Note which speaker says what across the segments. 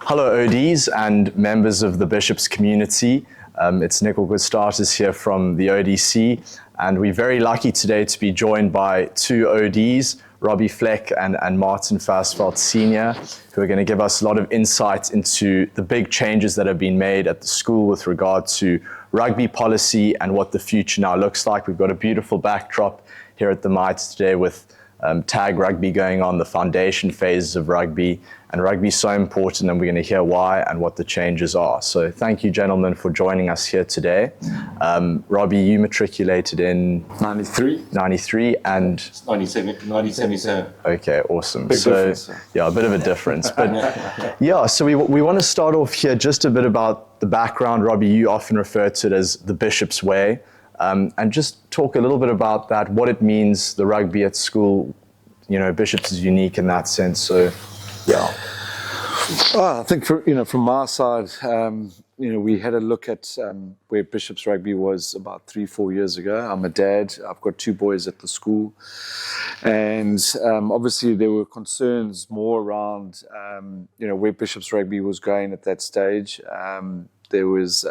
Speaker 1: Hello ODs and members of the Bishops community. It's Nik Augoustatos here from the ODC, and we're very lucky today to be joined by two ODs, Robbie Fleck and Martin Versveld Senior, who are going to give us a lot of insight into the big changes that have been made at the school with regard to rugby policy and what the future now looks like. We've got a beautiful backdrop here at the Mitre today with tag rugby going on, the foundation phases of rugby, and rugby is so important, and we're going to hear why and what the changes are. So thank you, gentlemen, for joining us here today. Robbie, you matriculated in 93 and
Speaker 2: 1977.
Speaker 1: Okay, awesome.
Speaker 2: Big difference.
Speaker 1: Yeah, a bit of a difference, but yeah. So we want to start off here just a bit about the background. Robbie, you often refer to it as the Bishop's Way. And just talk a little bit about that, what it means, the rugby at school. You know, Bishops is unique in that sense. So, yeah.
Speaker 3: I think from my side, we had a look at where Bishops Rugby was about 3-4 years ago. I'm a dad. I've got 2 boys at the school. And obviously there were concerns more around, where Bishops Rugby was going at that stage. There was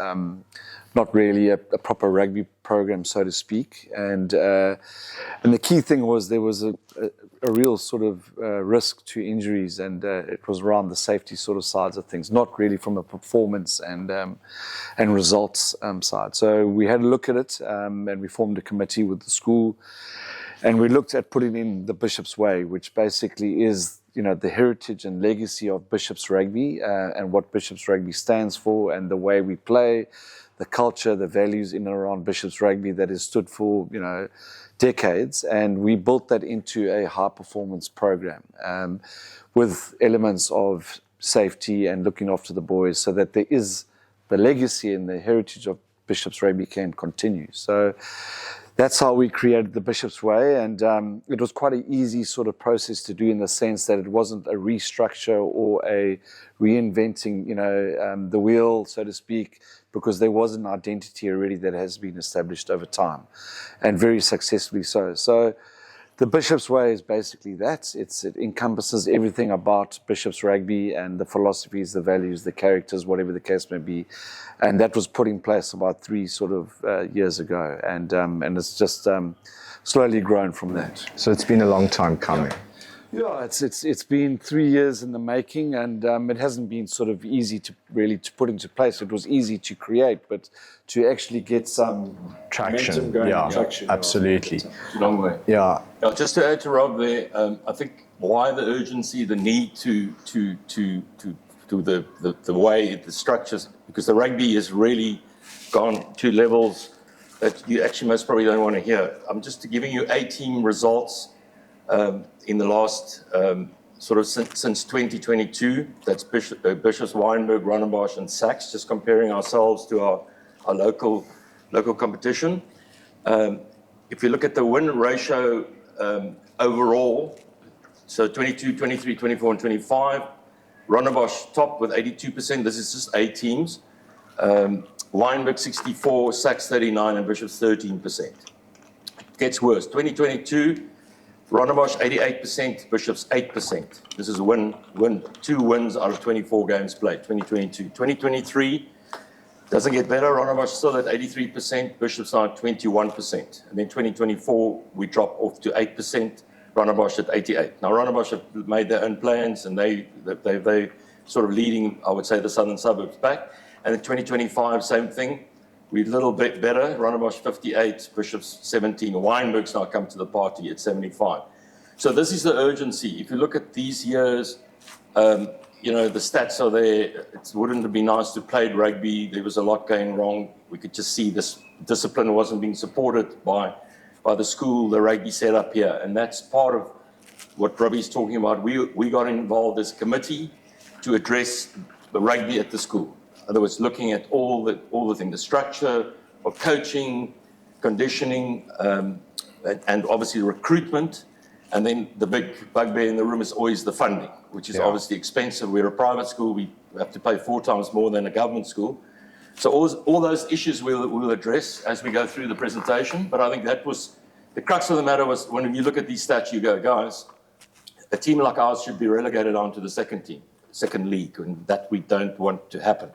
Speaker 3: not really a proper rugby program, so to speak. And the key thing was there was a real sort of risk to injuries, and it was around the safety sort of sides of things, not really from a performance and results side. So we had a look at it, and we formed a committee with the school, and we looked at putting in the Bishop's Way, which basically is the heritage and legacy of Bishops Rugby, and what Bishops Rugby stands for, and the way we play, the culture, the values in and around Bishops Rugby that has stood for, decades. And we built that into a high-performance program with elements of safety and looking after the boys, so that there is the legacy and the heritage of Bishops Rugby can continue. So that's how we created the Bishop's Way, and it was quite an easy sort of process to do, in the sense that it wasn't a restructure or a reinventing, the wheel, so to speak, because there was an identity already that has been established over time, and very successfully so. So the Bishop's Way is basically that. It encompasses everything about Bishops Rugby and the philosophies, the values, the characters, whatever the case may be. And that was put in place about 3 sort of years ago. And it's just slowly grown from that.
Speaker 1: So it's been a long time coming.
Speaker 3: Yeah, it's been 3 years in the making, and it hasn't been sort of easy to put into place. It was easy to create, but to actually get some
Speaker 1: traction,
Speaker 3: going,
Speaker 1: traction, absolutely.
Speaker 2: It's a long way.
Speaker 1: Yeah.
Speaker 2: Just to add to Rob there, I think why the urgency, the need to the way, the structures, because the rugby has really gone to levels that you actually most probably don't want to hear. I'm just giving you 18 results in the last since 2022. That's Bishops, Wynberg, Rondebosch, and Sachs. Just comparing ourselves to our local competition. If you look at the win ratio overall, so 22, 23, 24, and 25. Rondebosch top with 82%. This is just 8 teams. Wynberg 64, Sachs 39, and Bishops 13%. It gets worse. 2022. Rondebosch 88%, Bishops 8%. This is 2 wins out of 24 games played, 2022. 2023 doesn't get better. Rondebosch still at 83%, Bishops now at 21%. And then 2024, we drop off to 8%, Rondebosch at 88%. Now, Rondebosch have made their own plans, and they sort of leading, I would say, the southern suburbs back. And in 2025, same thing. We're a little bit better. Rondebosch 58, Bishops 17. Wynberg's now come to the party at 75. So this is the urgency. If you look at these years, the stats are there. It wouldn't have been nice to play rugby. There was a lot going wrong. We could just see this discipline wasn't being supported by the school, the rugby set up here. And that's part of what Robbie's talking about. We got involved as a committee to address the rugby at the school. In other words, looking at all the things, the structure of coaching, conditioning, and obviously recruitment. And then the big bugbear in the room is always the funding, which is obviously expensive. We're a private school. We have to pay 4 times more than a government school. So all those issues we'll address as we go through the presentation. But I think that was the crux of the matter. Was when you look at these stats, you go, guys, a team like ours should be relegated onto the second team. second league, and that we don't want to happen.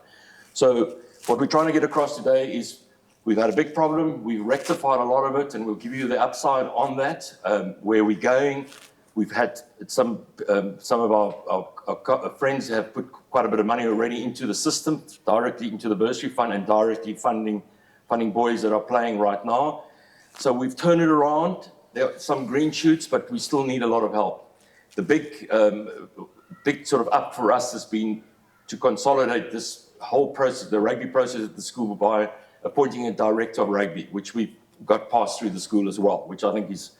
Speaker 2: So what we're trying to get across today is we've had a big problem. We've rectified a lot of it, and we'll give you the upside on that, where we're going. We've had some of our friends have put quite a bit of money already into the system, directly into the bursary fund and directly funding boys that are playing right now. So we've turned it around. There are some green shoots, but we still need a lot of help. The big sort of up for us has been to consolidate this whole process, the rugby process at the school, by appointing a director of rugby, which we've got passed through the school as well, which I think is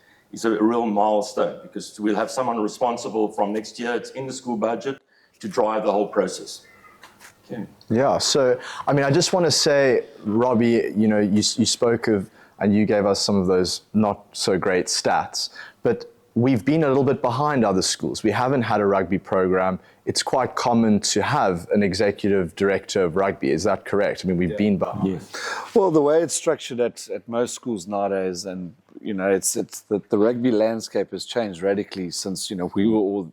Speaker 2: a real milestone, because we'll have someone responsible from next year. It's in the school budget to drive the whole process. Okay.
Speaker 1: Yeah, so, I mean, I just want to say, Robbie, you know, you spoke of, and you gave us some of those not so great stats, but we've been a little bit behind other schools. We haven't had a rugby program. It's quite common to have an executive director of rugby. Is that correct? I mean, we've been behind.
Speaker 2: Yes.
Speaker 3: Well, the way it's structured at most schools nowadays, and you know, it's the rugby landscape has changed radically since, you know, we were all,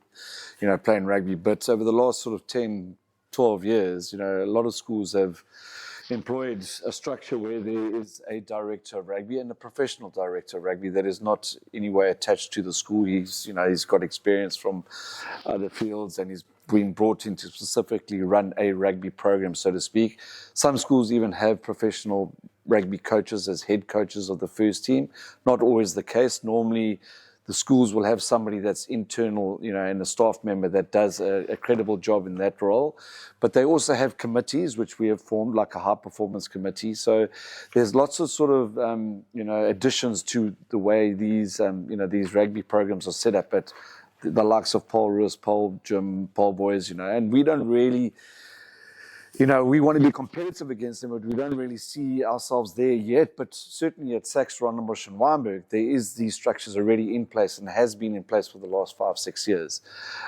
Speaker 3: you know, playing rugby. But over the last sort of 10, 12 years, you know, a lot of schools have employed a structure where there is a director of rugby and a professional director of rugby that is not in any way attached to the school. He's got experience from other fields, and he's being brought in to specifically run a rugby program, so to speak. Some schools even have professional rugby coaches as head coaches of the first team. Not always the case. Normally, the schools will have somebody that's internal, you know, and a staff member that does a credible job in that role. But they also have committees, which we have formed, like a high performance committee. So there's lots of sort of, you know, additions to the way these, you know, these rugby programs are set up at the likes of Paul Roos, Paul Jim, Paul Boys, you know, and we don't really, you know, we want to be competitive against them, but we don't really see ourselves there yet. But certainly at Sachs, Rondebosch and Wynberg, there is these structures already in place and has been in place for the last 5-6 years.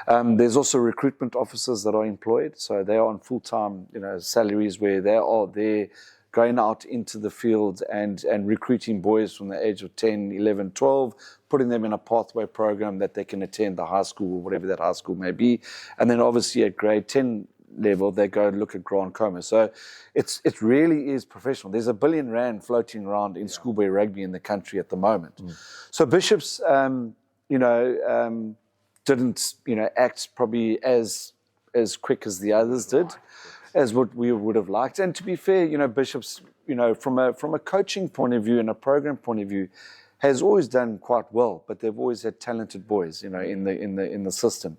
Speaker 3: There's also recruitment officers that are employed. So they are on full-time, you know, salaries, where they are there going out into the field and recruiting boys from the age of 10, 11, 12, putting them in a pathway program that they can attend the high school, or whatever that high school may be. And then obviously at grade 10 level, they go and look at Grand Coma. So it really is professional. There's R1 billion floating around in schoolboy rugby in the country at the moment. So Bishops, you know, didn't, you know, act probably as quick as the others did, as what we would have liked. And to be fair, you know, Bishops, you know, from a coaching point of view and a program point of view, has always done quite well, but they've always had talented boys, you know, in the system.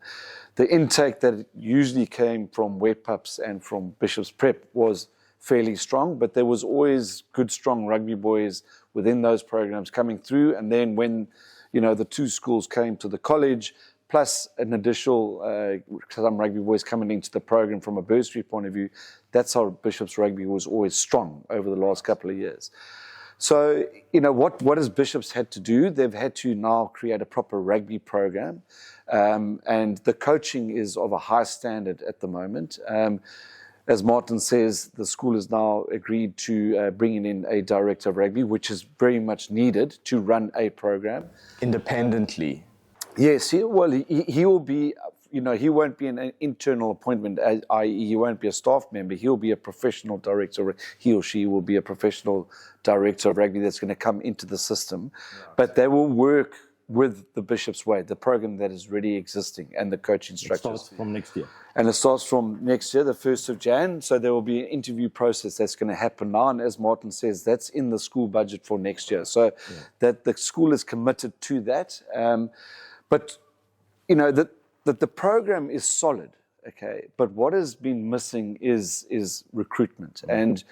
Speaker 3: The intake that usually came from Wet Pups and from Bishops Prep was fairly strong, but there was always good, strong rugby boys within those programs coming through. And then when, you know, the two schools came to the college, plus an additional some rugby boys coming into the program from a bursary point of view, that's how Bishops rugby was always strong over the last couple of years. So, you know, what has Bishops had to do? They've had to now create a proper rugby program, and the coaching is of a high standard at the moment. As Martin says, the school has now agreed to bringing in a director of rugby, which is very much needed to run a program.
Speaker 1: Independently.
Speaker 3: Yes, he will be, you know, he won't be an internal appointment, i.e. he won't be a staff member. He'll be a professional director. He or she will be a professional director of rugby that's going to come into the system. Yeah. But they will work with the Bishops Way, the program that is already existing, and the coaching structures.
Speaker 4: It starts from next year.
Speaker 3: And it starts from next year, the 1st of Jan. So there will be an interview process that's going to happen now. And as Martin says, that's in the school budget for next year. So that the school is committed to that. But, you know, that the program is solid, okay? But what has been missing is recruitment. And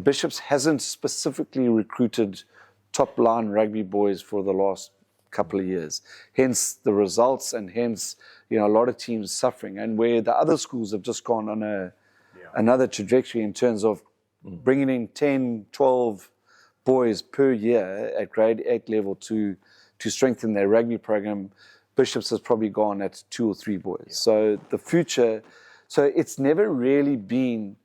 Speaker 3: Bishops hasn't specifically recruited top-line rugby boys for the last couple of years. Hence the results, and hence, you know, a lot of teams suffering. And where the other schools have just gone on another trajectory in terms of bringing in 10, 12 boys per year at grade 8 level to strengthen their rugby program, Bishops has probably gone at 2 or 3 boys. Yeah. So the future, so it's never really been,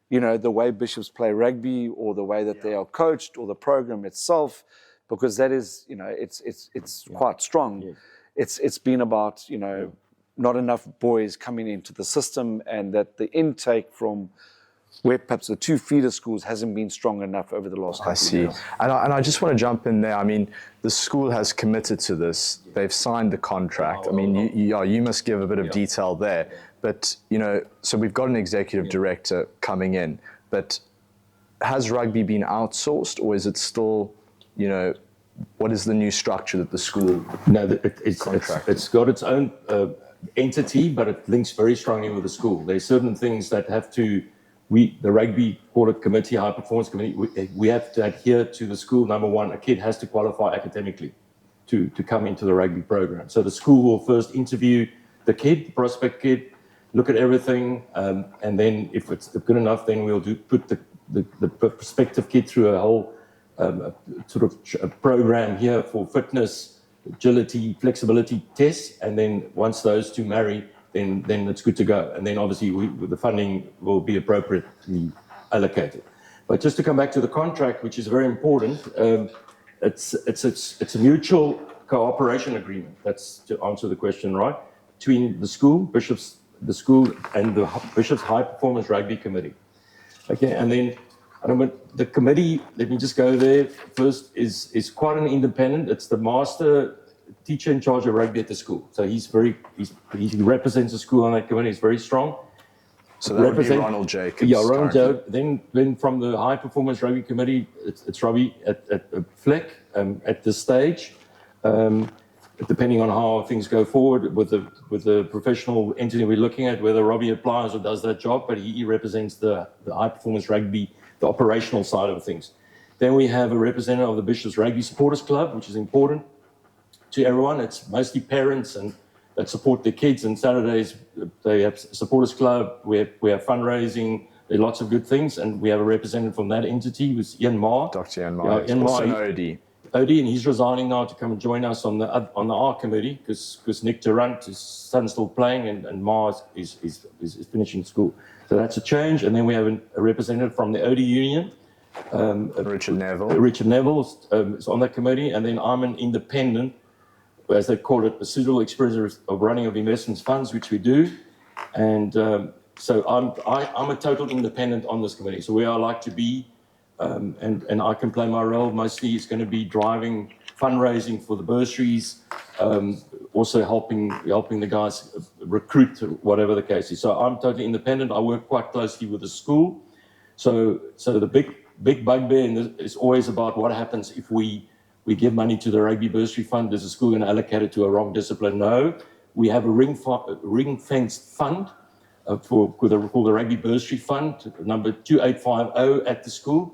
Speaker 3: you know, the way Bishops play rugby or the way that they are coached or the program itself, because that is, you know, it's quite strong. Yeah. It's been about, you know, not enough boys coming into the system, and that the intake from where perhaps the 2 feeder schools hasn't been strong enough over the last couple of years.
Speaker 1: And I just want to jump in there. I mean, the school has committed to this. They've signed the contract. I mean, you must give a bit of detail there. But, you know, so we've got an executive director coming in, but has rugby been outsourced, or is it still, you know, what is the new structure that the school
Speaker 2: It's got its own entity, but it links very strongly with the school. There's certain things that have to, the rugby call it committee, high performance committee, we have to adhere to the school. Number one, a kid has to qualify academically to come into the rugby program. So the school will first interview the kid, the prospect kid, look at everything, and then if it's good enough, then we'll put the prospective kid through a whole sort of a program here for fitness, agility, flexibility tests, and then once those two marry, then it's good to go. And then obviously the funding will be appropriately allocated. But just to come back to the contract, which is very important, it's a mutual cooperation agreement. That's to answer the question, right? Between the school, Bishops, the school, and the Bishops High Performance Rugby Committee. Okay, and then the committee, let me just go there first, is quite an independent. It's the master teacher in charge of rugby at the school. So he represents the school on that committee. He's very strong.
Speaker 1: So that would be Ronald Jacobs.
Speaker 2: Yeah, Ronald Jacobs. Then from the High Performance Rugby Committee, it's Robbie Fleck at this stage. Depending on how things go forward with the professional entity we're looking at, whether Robbie applies or does that job, but he represents the High Performance Rugby, the operational side of things. Then we have a representative of the Bishops Rugby Supporters Club, which is important to everyone. It's mostly parents and that support their kids, and Saturdays they have Supporters Club, we have fundraising, there are lots of good things, and we have a representative from that entity, who's Ian Ma.
Speaker 1: Dr. Ian Ma, Ian Ma, an OD.
Speaker 2: OD, and he's resigning now to come and join us on the R committee because Nik Durant, his son's still playing, and Ma is finishing school. So that's a change. And then we have a representative from the OD union,
Speaker 1: Richard Neville.
Speaker 2: Richard Neville is on that committee, and then I'm an independent, as they call it, a suitable experience of running of investments funds, which we do. And so I'm a total independent on this committee. So where I like to be. And I can play my role. Mostly it's going to be driving fundraising for the bursaries, also helping the guys recruit, whatever the case is. So I'm totally independent. I work quite closely with the school. So the big bugbear is always about what happens if we give money to the rugby bursary fund. Is the school going to allocate it to a wrong discipline? No. We have a ring-fenced fund called the Rugby Bursary Fund, number 2850 at the school.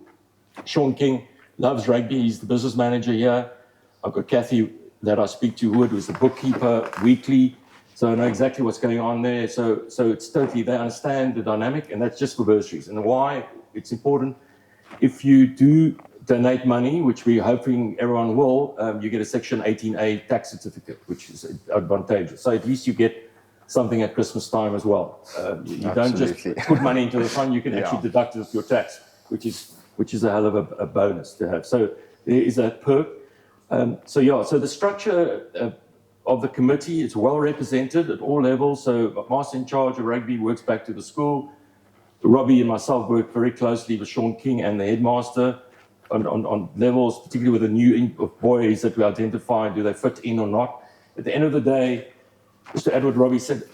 Speaker 2: Sean King loves rugby. He's the business manager here. I've got Kathy that I speak to, Wood, who's the bookkeeper weekly. So I know exactly what's going on there. So it's totally, they understand the dynamic, and that's just for bursaries. And why it's important, if you do donate money, which we're hoping everyone will, you get a Section 18A tax certificate, which is advantageous. So at least you get something at Christmas time as well. You don't just put money into the fund, you can actually deduct it with your tax, which is a hell of a bonus to have. So there is that perk. So the structure of the committee is well represented at all levels. So master in charge of rugby works back to the school. Robbie and myself work very closely with Sean King and the headmaster on levels, particularly with the new boys that we identify, do they fit in or not. At the end of the day, just to add what Robbie said,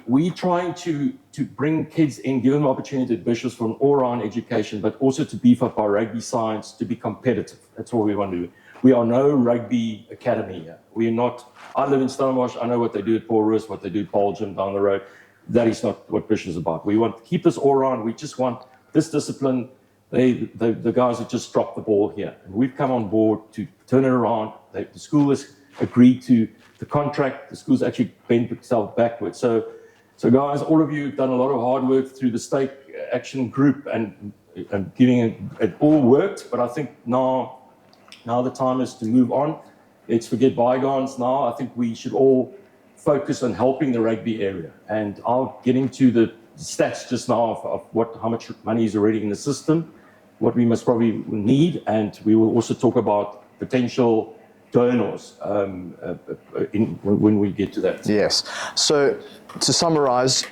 Speaker 2: we trying to bring kids in, give them opportunity at Bishops for an all-round education, but also to beef up our rugby science, to be competitive. That's what we want to do. We are no rugby academy here. We are not, I live in Stellenbosch, I know what they do at Paul Roos, what they do at Paulgym down the road. That is not what Bishops is about. We want to keep this all-round. We just want this discipline. The guys have just dropped the ball here. And we've come on board to turn it around. The school has agreed to the contract. The school's actually bent itself backwards. So guys, all of you have done a lot of hard work through the state action group and giving it all worked. But I think now the time is to move on. Let's forget bygones now. I think we should all focus on helping the rugby area. And I'll get into the stats just now of how much money is already in the system, what we must probably need, and we will also talk about potential donors when we get to that.
Speaker 1: Yes. So to summarize,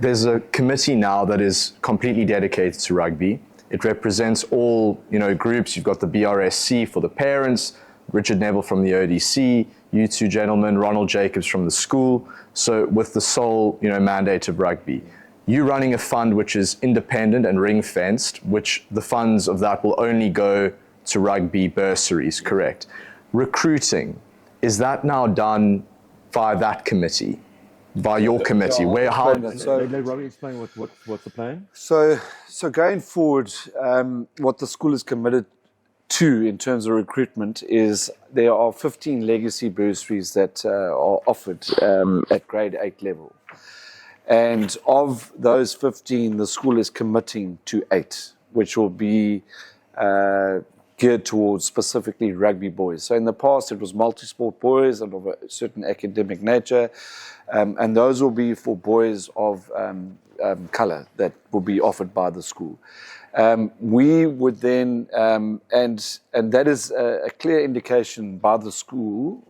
Speaker 1: there's a committee now that is completely dedicated to rugby. It represents all, groups. You've got the BRSC for the parents, Richard Neville from the ODC, you two gentlemen, Ronald Jacobs from the school. So with the sole, mandate of rugby. You running a fund which is independent and ring-fenced, which the funds of that will only go to rugby bursaries, correct? Recruiting, is that now done by that committee, by your committee?
Speaker 4: Let Robbie explain what's the plan?
Speaker 3: So going forward, what the school is committed to in terms of recruitment is there are 15 legacy bursaries that are offered at grade 8 level. And of those 15, the school is committing to 8, which will be geared towards specifically rugby boys. So in the past, it was multi-sport boys and of a certain academic nature, and those will be for boys of colour that will be offered by the school. We would then, and that is a clear indication by the school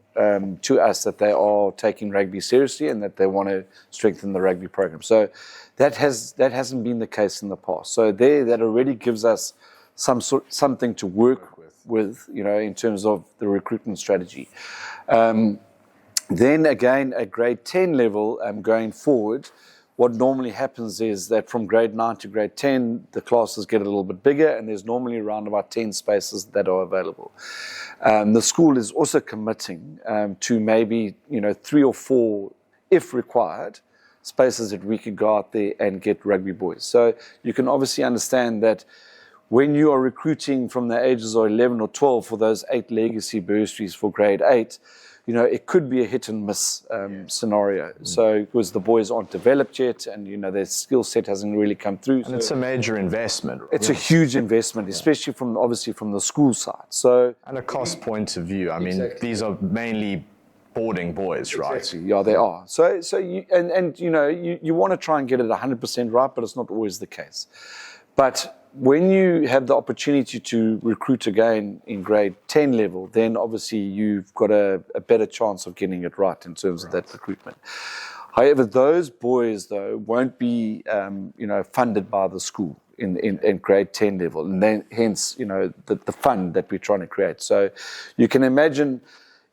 Speaker 3: to us that they are taking rugby seriously and that they want to strengthen the rugby program. So that hasn't been the case in the past. So that already gives us something to work with, in terms of the recruitment strategy. Then again, at grade 10 level, going forward, what normally happens is that from grade 9 to grade 10, the classes get a little bit bigger, and there's normally around about 10 spaces that are available. The school is also committing to maybe 3 or 4, if required, spaces that we could go out there and get rugby boys. So you can obviously understand that when you are recruiting from the ages of 11 or 12 for those 8 legacy bursaries for grade 8, it could be a hit and miss scenario. So because the boys aren't developed yet, and their skill set hasn't really come through.
Speaker 1: And it's a major investment. Right?
Speaker 3: It's a huge investment, especially from the school side. So
Speaker 1: and a cost point of view. I mean, these are mainly boarding boys, right?
Speaker 3: Exactly. Yeah, they are. So you want to try and get it 100% right, but it's not always the case. But when you have the opportunity to recruit again in grade 10 level, then obviously you've got a better chance of getting it right in terms of that recruitment. However, those boys, though, won't be funded by the school in grade 10 level, and then hence the fund that we're trying to create. So you can imagine,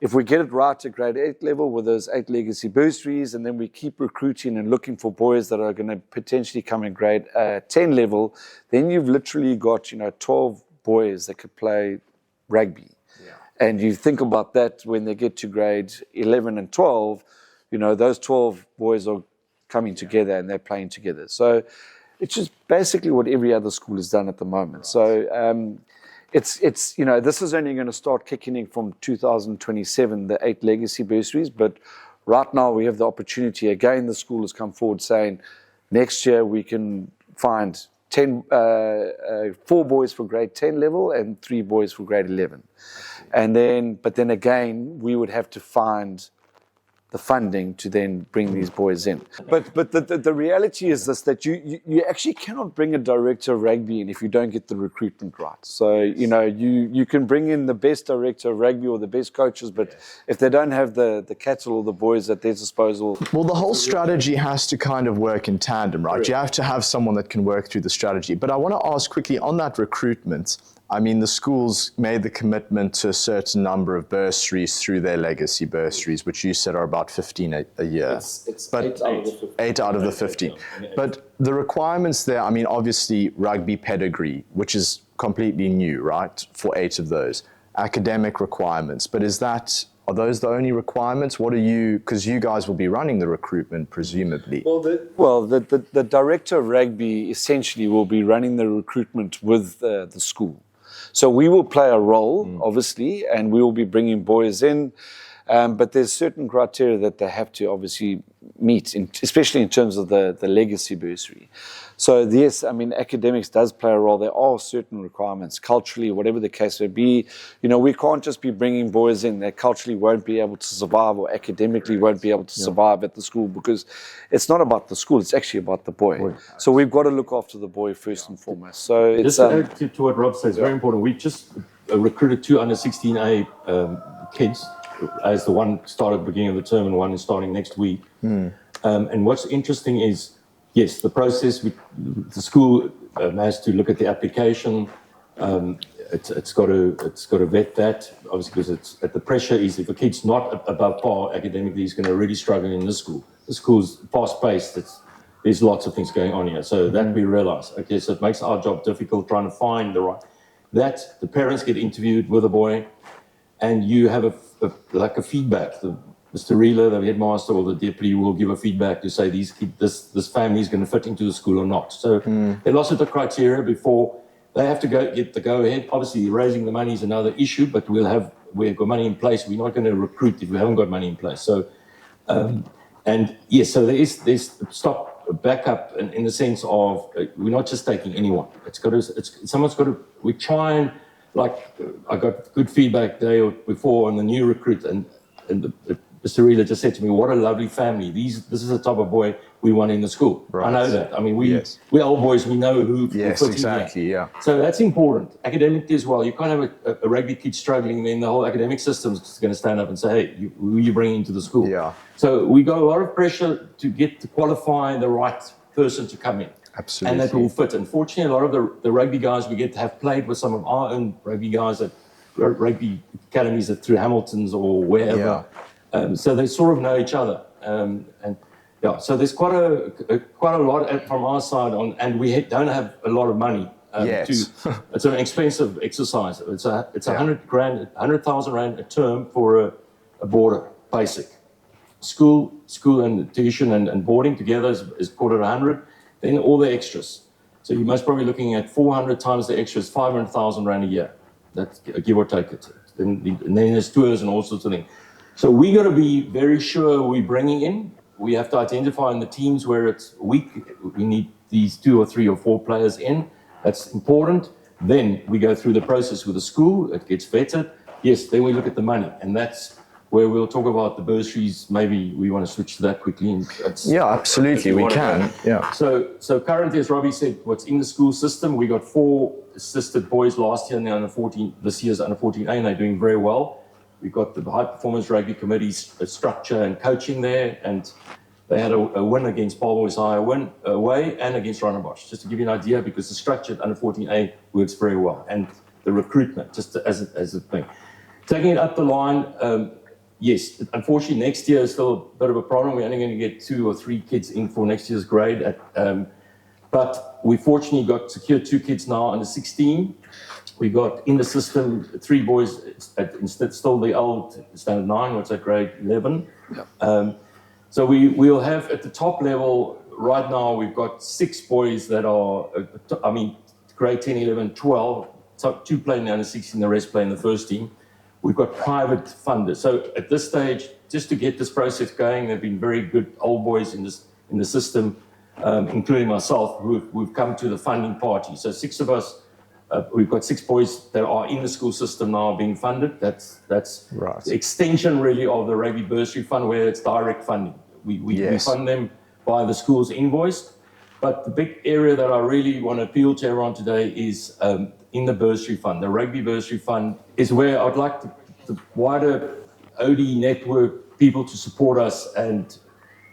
Speaker 3: if we get it right at grade 8 level with those 8 legacy bursaries, and then we keep recruiting and looking for boys that are going to potentially come in grade 10 level, then you've literally got 12 boys that could play rugby. Yeah. And you think about that when they get to grade 11 and 12, those 12 boys are coming together and they're playing together. So it's just basically what every other school has done at the moment. Right. So It's this is only going to start kicking in from 2027, the 8 legacy bursaries. But right now we have the opportunity. Again, the school has come forward saying next year we can find 4 boys for grade 10 level and 3 boys for grade 11. But then again, we would have to find the funding to then bring these boys in. But the reality is this, that you actually cannot bring a director of rugby in if you don't get the recruitment right. So, you can bring in the best director of rugby or the best coaches, but if they don't have the cattle or the boys at their disposal...
Speaker 1: Well, the whole strategy has to kind of work in tandem, right? You have to have someone that can work through the strategy. But I want to ask quickly on that recruitment. I mean, the schools made the commitment to a certain number of bursaries through their legacy bursaries, which you said are about 15 a year.
Speaker 3: It's 8 out of the 15.
Speaker 1: 8 out of the 15. But the requirements there, I mean, obviously rugby pedigree, which is completely new, right, for 8 of those. Academic requirements, but are those the only requirements? What are you, because you guys will be running the recruitment, presumably.
Speaker 3: Well, the director of rugby essentially will be running the recruitment with the school. So we will play a role, obviously, and we will be bringing boys in. But there's certain criteria that they have to obviously meet, especially in terms of the legacy bursary. So yes, I mean, academics does play a role. There are certain requirements, culturally, whatever the case may be. We can't just be bringing boys in that culturally won't be able to survive or academically won't be able to survive at the school, because it's not about the school, it's actually about the boy. So we've got to look after the boy first and foremost. So it's...
Speaker 4: Just to add to what Rob says, very important. We just recruited 2 under 16A
Speaker 2: kids, as the one started beginning of the term and one is starting next week. And what's interesting is, yes, the process, the school has to look at the application. It's got to vet that, obviously, because the pressure is if a kid's not above par academically, he's going to really struggle in this school. The school's fast-paced. There's lots of things going on here. So that we realize. Okay, so it makes our job difficult trying to find the right. That the parents get interviewed with a boy, and you have a feedback. Mr. Reeler, the headmaster, or the deputy will give a feedback to say this family is going to fit into the school or not. So there are lots of the criteria before they have to get the go-ahead. Obviously, raising the money is another issue, but we've got money in place. We're not going to recruit if we haven't got money in place. So, and yes, so there's backup in the sense of we're not just taking anyone. Someone's got to. We try and I got good feedback the day before on the new recruit, and Mr. Reeler just said to me, "What a lovely family. This is the type of boy we want in the school." Right. I know that. I mean, we're old boys. We know who.
Speaker 1: Yes, exactly. Yeah.
Speaker 2: So that's important. Academically as well. You can't have a rugby kid struggling, then the whole academic system is going to stand up and say, "Hey, who are you bringing into the school?"
Speaker 1: Yeah.
Speaker 2: So we got a lot of pressure to qualify the right person to come in.
Speaker 1: Absolutely.
Speaker 2: And that will fit. Unfortunately, a lot of the rugby guys we get to have played with some of our own rugby guys at rugby academies through Hamilton's or wherever.
Speaker 1: Yeah.
Speaker 2: So they sort of know each other, so there's quite a lot from our side on, and we don't have a lot of money.
Speaker 1: Yes.
Speaker 2: It's an expensive exercise. It's 100,000 rand a term for a boarder, basic. School and tuition and boarding together is quarter 100. Then all the extras. So you must probably looking at 400 times the extras, 500,000 rand a year. That's give or take it. And then there's tours and all sorts of things. So we got to be very sure we're bringing in. We have to identify in the teams where it's weak. We need these 2 or 3 or 4 players in. That's important. Then we go through the process with the school. It gets vetted. Yes, then we look at the money. And that's where we'll talk about the bursaries. Maybe we want to switch to that quickly.
Speaker 1: Yeah, absolutely. We can. Yeah.
Speaker 2: So currently, as Robbie said, what's in the school system, we got 4 assisted boys last year in the under 14. This year's under 14A, and they're doing very well. We've got the high performance rugby committee's structure and coaching there, and they had a win against Paul Boys High, away, and against Rondebosch. Just to give you an idea, because the structure at under 14A works very well, and the recruitment, just as a thing. Taking it up the line, yes, unfortunately next year is still a bit of a problem. We're only going to get 2 or 3 kids in for next year's grade, but we fortunately secured 2 kids now under 16. We got in the system 3 boys, instead still the old standard 9, what's that, grade 11. Yep. So we'll have at the top level, right now we've got 6 boys that are, grade 10, 11, 12, 2 play in the under 16, the rest play in the first team. We've got private funders. So at this stage, just to get this process going, there have been very good old boys in the system, including myself, who've come to the funding party. So 6 of us, we've got 6 boys that are in the school system now being funded. That's right. The extension really of the Rugby Bursary Fund, where it's direct funding. We fund them by the school's invoice. But the big area that I really want to appeal to everyone today is in the Bursary Fund. The Rugby Bursary Fund is where I'd like the wider OD network people to support us. And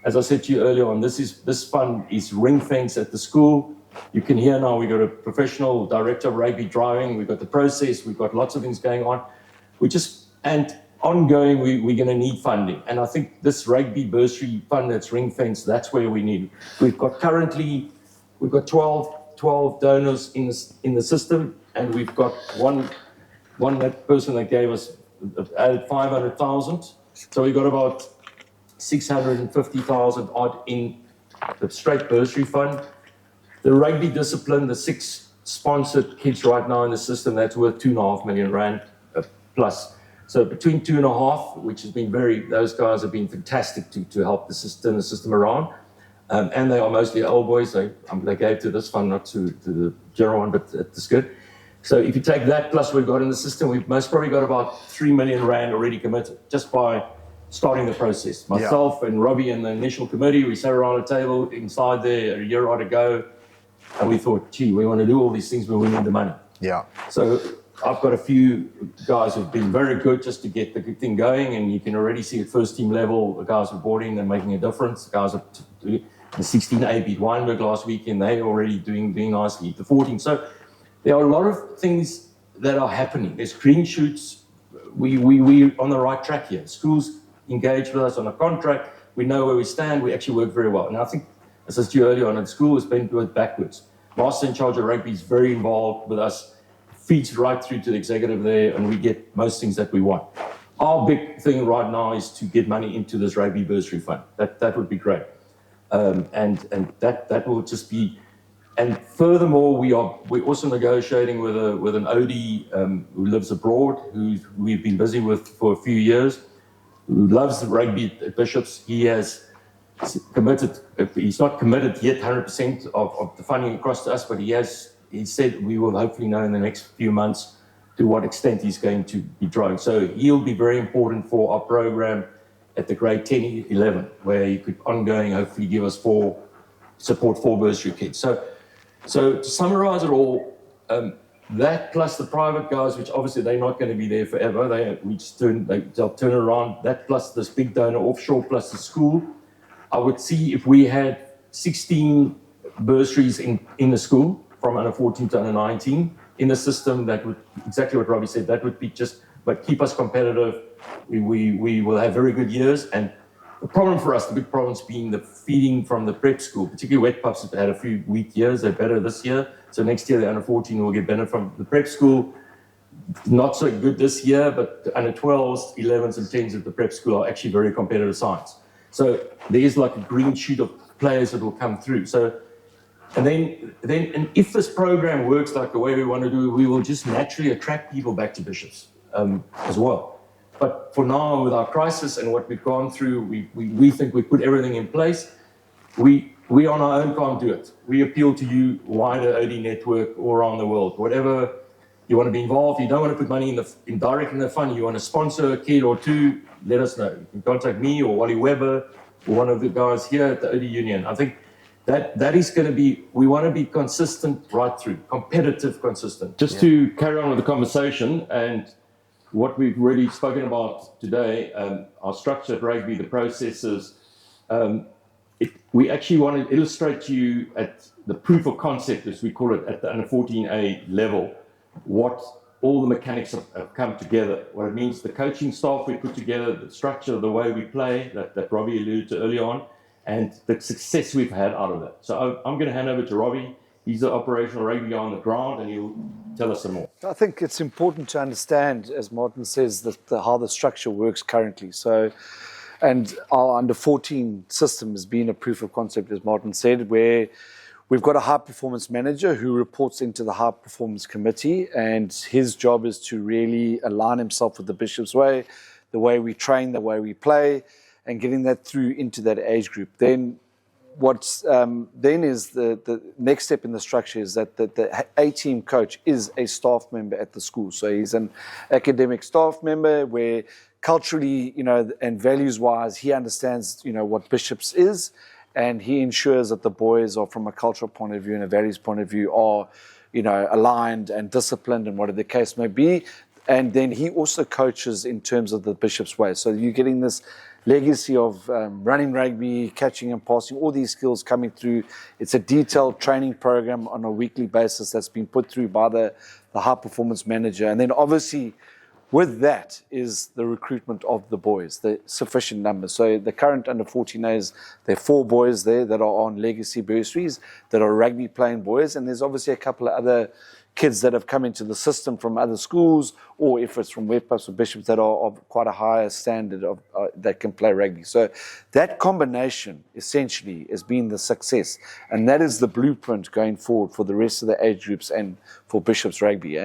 Speaker 2: as I said to you earlier on, this fund is ring-fenced at the school. You can hear now we've got a professional director of rugby driving. We've got the process. We've got lots of things going on. And ongoing, we're going to need funding. And I think this Rugby Bursary Fund that's ring-fenced, that's where we need. We've got 12 donors in the system, and we've got one that person that gave us added 500,000. So we've got about 650,000 odd in the straight bursary fund. The rugby discipline, the 6 sponsored kids right now in the system, that's worth 2.5 million rand plus. So between 2.5, which has been those guys have been fantastic to help the system around. And they are mostly old boys. They gave to this fund, not to the general one, but it's good. So if you take that plus we've got in the system, we've most probably got about 3 million rand already committed just by starting the process. Myself and Robbie and the initial committee, we sat around a table inside there a year or so ago, and we thought, gee, we want to do all these things, but we need the money.
Speaker 1: Yeah.
Speaker 2: So I've got a few guys who've been very good just to get the thing going, and you can already see at first team level, the guys who are boarding and making a difference. The guys the 16A beat Weinberg last weekend, they're already doing nicely. The 14. So there are a lot of things that are happening. There's green shoots. We're on the right track here. Schools engage with us on a contract. We know where we stand. We actually work very well. And I think, as I said to you earlier on, at school has been going backwards. Master in charge of rugby is very involved with us, feeds right through to the executive there, and we get most things that we want. Our big thing right now is to get money into this rugby bursary fund. That would be great. And that will just be. And furthermore, we're also negotiating with an OD who lives abroad, who we've been busy with for a few years, who loves the rugby at Bishops. He has committed. He's not committed yet 100% of the funding across to us, but he said we will hopefully know in the next few months to what extent he's going to be drawing. So he'll be very important for our program at the grade 10, 11, where he could ongoing hopefully give us support for bursary kids. So to summarize it all, that plus the private guys, which obviously they're not going to be there forever, they'll turn around, that plus this big donor offshore plus the school, I would see if we had 16 bursaries in the school from under 14 to under 19 in the system, that would, exactly what Robbie said, that would be but keep us competitive. We will have very good years. And the problem for us, the big problem's been the feeding from the prep school, particularly wet pups have had a few weak years. They're better this year. So next year, the under 14 will get better from the prep school. Not so good this year, but the under 12s, 11s, and 10s at the prep school are actually very competitive sides. So there is like a green shoot of players that will come through. So, and if this program works like the way we want to do, we will just naturally attract people back to Bishops as well. But for now, with our crisis and what we've gone through, we think we put everything in place. We on our own can't do it. We appeal to you, wider OD network all around the world. Whatever you want to be involved, you don't want to put money in direct in the fund, you want to sponsor a kid or two, let us know. You can contact me or Wally Weber or one of the guys here at the OD Union. I think that is going to be, we want to be consistent right through, competitive, consistent. Just to carry on with the conversation and what we've really spoken about today, our structure at rugby, the processes, we actually want to illustrate to you at the proof of concept, as we call it, at the under 14A level, what all the mechanics have come together, what it means, the coaching staff we put together, the structure, the way we play, that Robbie alluded to early on, and the success we've had out of that. So I'm going to hand over to Robbie. He's the operational rugby guy on the ground, and he'll tell us some more.
Speaker 3: I think it's important to understand, as Martin says, how the structure works currently. So, and our under 14 system has been a proof of concept, as Martin said, where we've got a high performance manager who reports into the high performance committee, and his job is to really align himself with the Bishop's way, the way we train, the way we play, and getting that through into that age group. Then what's then is the next step in the structure is that the A-team coach is a staff member at the school. So he's an academic staff member where culturally, and values-wise, he understands, what Bishops is, and he ensures that the boys are, from a cultural point of view and a values point of view, are, aligned and disciplined and whatever the case may be. And then he also coaches in terms of the Bishop's way. So you're getting this legacy of running rugby, catching and passing, all these skills coming through. It's a detailed training program on a weekly basis that's been put through by the high performance manager. And then obviously with that is the recruitment of the boys, the sufficient number. So the current under 14As, there are 4 boys there that are on legacy bursaries, that are rugby playing boys. And there's obviously a couple of other kids that have come into the system from other schools, or if it's from Webpups or Bishops, that are of quite a higher standard of that can play rugby. So that combination essentially has been the success, and that is the blueprint going forward for the rest of the age groups and for Bishops Rugby.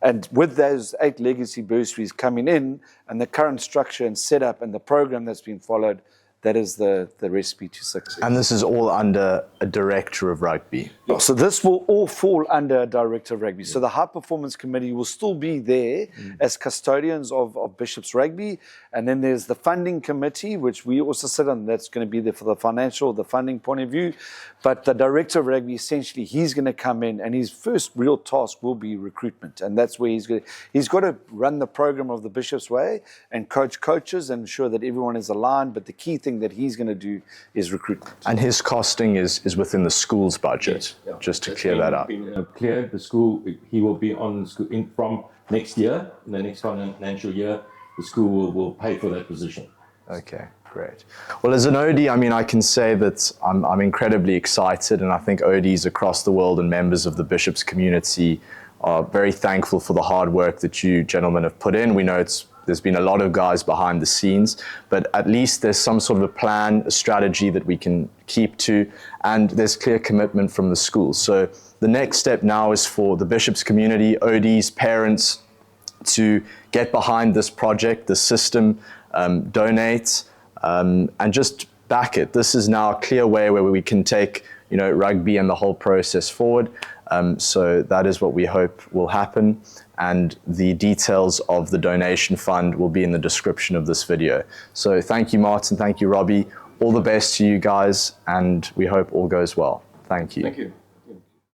Speaker 3: And with those 8 legacy bursaries coming in, and the current structure and setup and the program that's been followed, that is the recipe to success.
Speaker 1: And this is all under a director of rugby.
Speaker 3: So this will all fall under a director of rugby. So the high performance committee will still be there as custodians of Bishops Rugby. And then there's the funding committee, which we also sit on. That's going to be there for the financial, the funding point of view. But the director of rugby, essentially, he's going to come in and his first real task will be recruitment. And that's where he's got to run the program of the Bishop's Way and coach coaches and ensure that everyone is aligned. But the key thing that he's going to do is recruitment.
Speaker 1: And his costing is within the school's budget, just to clear that up.
Speaker 2: Clear the school, he will be on school from next year, in the next financial year, the school will pay for that position.
Speaker 1: Okay, great. Well, as an OD, I mean, I can say that I'm incredibly excited, and I think ODs across the world and members of the Bishops community are very thankful for the hard work that you gentlemen have put in. We know there's been a lot of guys behind the scenes, but at least there's some sort of a plan, a strategy that we can keep to, and there's clear commitment from the school. So the next step now is for the Bishops community, ODs, parents, to get behind this project, the system, donate, and just back it. This is now a clear way where we can take, rugby and the whole process forward. So that is what we hope will happen. And the details of the donation fund will be in the description of this video. So thank you, Martin. Thank you, Robbie. All the best to you guys, and we hope all goes well. Thank you.
Speaker 2: Thank you.